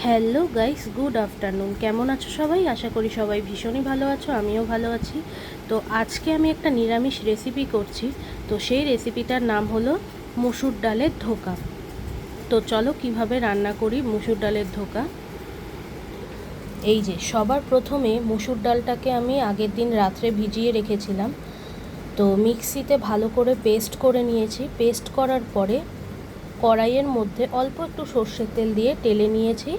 Hello guys, good afternoon. কেমন আছো সবাই? আশা করি সবাই ভীষণই ভালো আছো, আমিও ভালো আছি। তো আজকে আমি একটা নিরামিষ রেসিপি করছি। তো সেই রেসিপিটার নাম হলো মুসুর ডালের ধোকা। তো চলো কিভাবে রান্না করি মুসুর ডালের ধোকা। এই যে সবার প্রথমে মুসুর ডালটাকে আমি আগের দিন রাত্রে ভিজিয়ে রেখেছিলাম। তো মিক্সিতে ভালো করে পেস্ট করে নিয়েছি। পেস্ট করার পরে কড়াইয়ের মধ্যে অল্প একটু সর্ষের তেল দিয়ে টেলে নিয়েছি।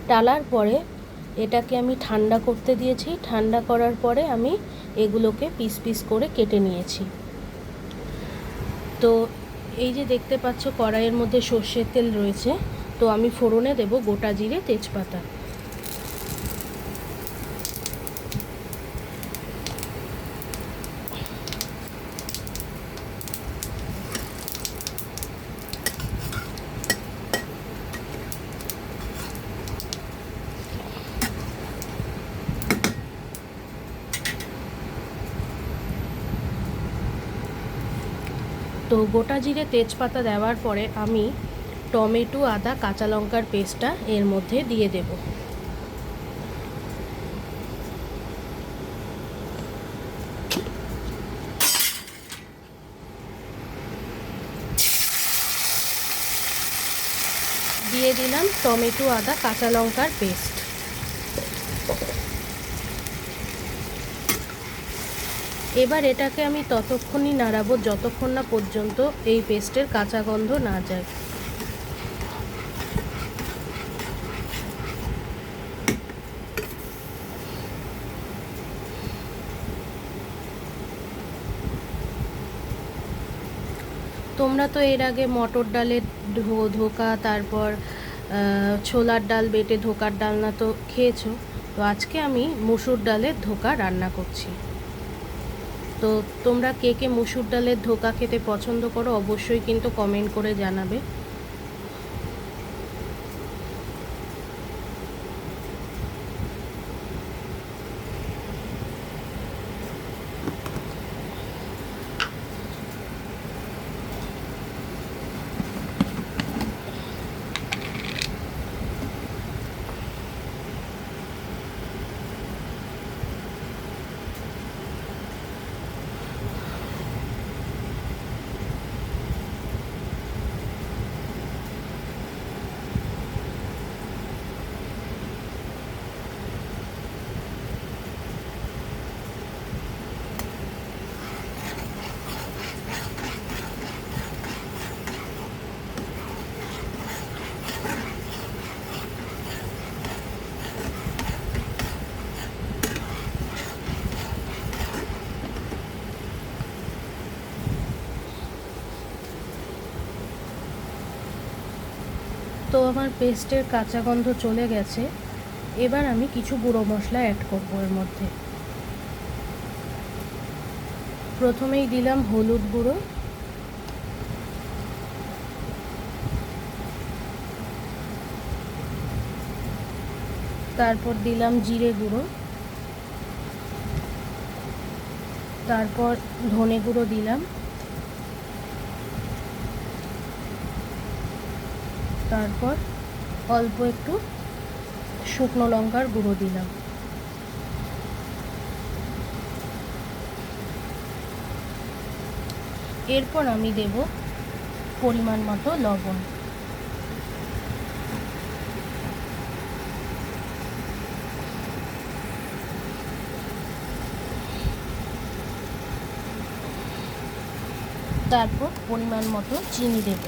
টালার পরে এটাকে আমি ঠান্ডা করতে দিয়েছি। ঠান্ডা করার পরে আমি এগুলোকে পিস পিস করে কেটে নিয়েছি। তো এই যে দেখতে পাচ্ছ কড়াইয়ের মধ্যে সর্ষের তেল রয়েছে। তো আমি ফোড়নে দেব গোটা জিরে, তেজপাতা। তো গোটা জিরে তেজপাতা দেওয়ার পরে আমি টমেটো, আদা, কাঁচা লঙ্কার পেস্টটা এর মধ্যে দিয়ে দেব। দিয়ে দিলাম টমেটো, আদা, কাঁচা লঙ্কার পেস্ট। এবার এটাকে আমি ততক্ষণই নাড়াবো যতক্ষণ না পর্যন্ত এই পেস্টের কাঁচা গন্ধ না যায়। তোমরা তো এর আগে মটর ডালের ধোকা, তারপর ছোলার ডাল বেটে ধোকার ডালনা তো খেয়েছো। তো আজকে আমি মুসুর ডালের ধোকা রান্না করছি। তো তোমরা কে কে মুসুর ডালের ধোকা খেতে পছন্দ করো অবশ্যই কিন্তু কমেন্ট করে জানাবে। তো আমার পেস্টের কাঁচা গন্ধ চলে গেছে। এবার আমি কিছু গুঁড়ো মশলা অ্যাড করব এর মধ্যে। প্রথমেই দিলাম হলুদ গুঁড়ো, তারপর দিলাম জিরে গুঁড়ো, তারপর ধনে গুঁড়ো দিলাম, তারপর অল্প একটু শুকনো লঙ্কার গুঁড়ো দিলাম। এরপর আমি দেব পরিমাণ মতো লবণ। তারপর পরিমাণ মতো চিনি দেব।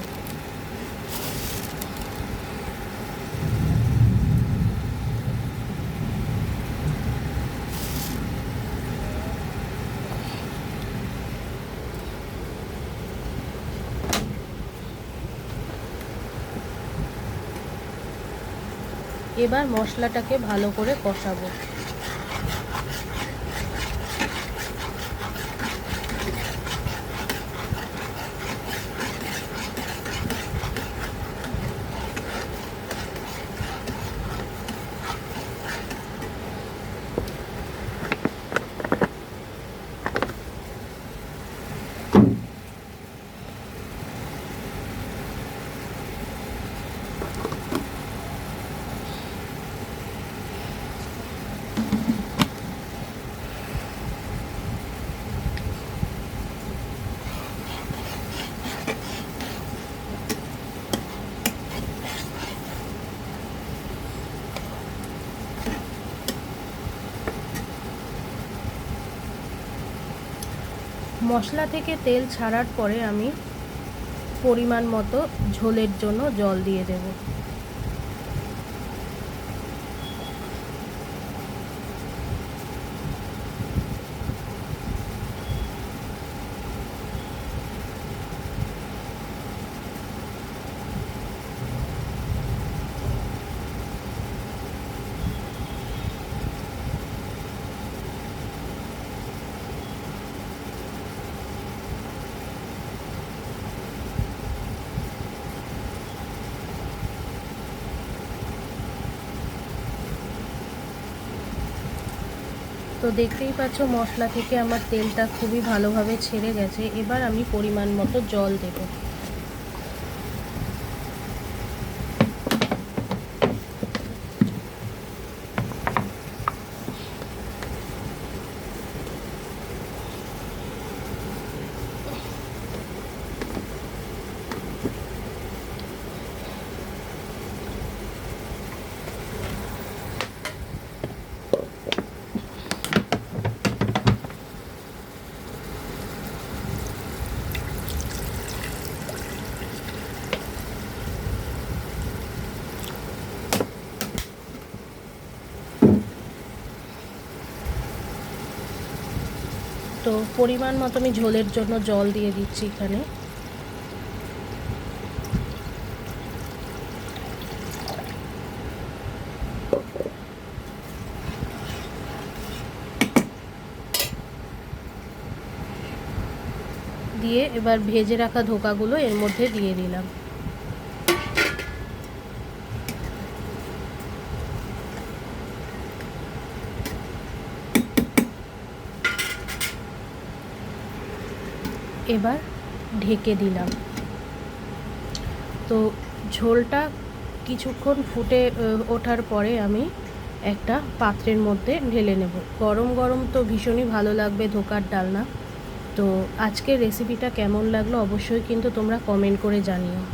এবার মশলাটাকে ভালো করে কষাবো। মশলা থেকে তেল ছাড়ার পরে আমি পরিমাণ মতো ঝোলের জন্য জল দিয়ে দেব। তো দেখতেই পাচ্ছ মশলা থেকে আমার তেলটা খুবই ভালোভাবে ছেড়ে গেছে। এবার আমি পরিমাণ মতো জল দেব। তো পরিমাণ মতো আমি ঝোলের জন্য জল দিয়ে দিচ্ছি এখানে। দিয়ে এবার ভেজে রাখা ধোকাগুলো এর মধ্যে দিয়ে দিলাম। এবার ঢেকে দিলাম। তো ঝোলটা কিছুক্ষণ ফুটে ওঠার পরে আমি একটা পাত্রের মধ্যে ঢেলে নেব। গরম গরম তো ভীষণই ভালো লাগবে ধোকার ডালনা। তো আজকের রেসিপিটা কেমন লাগলো অবশ্যই কিন্তু তোমরা কমেন্ট করে জানিও।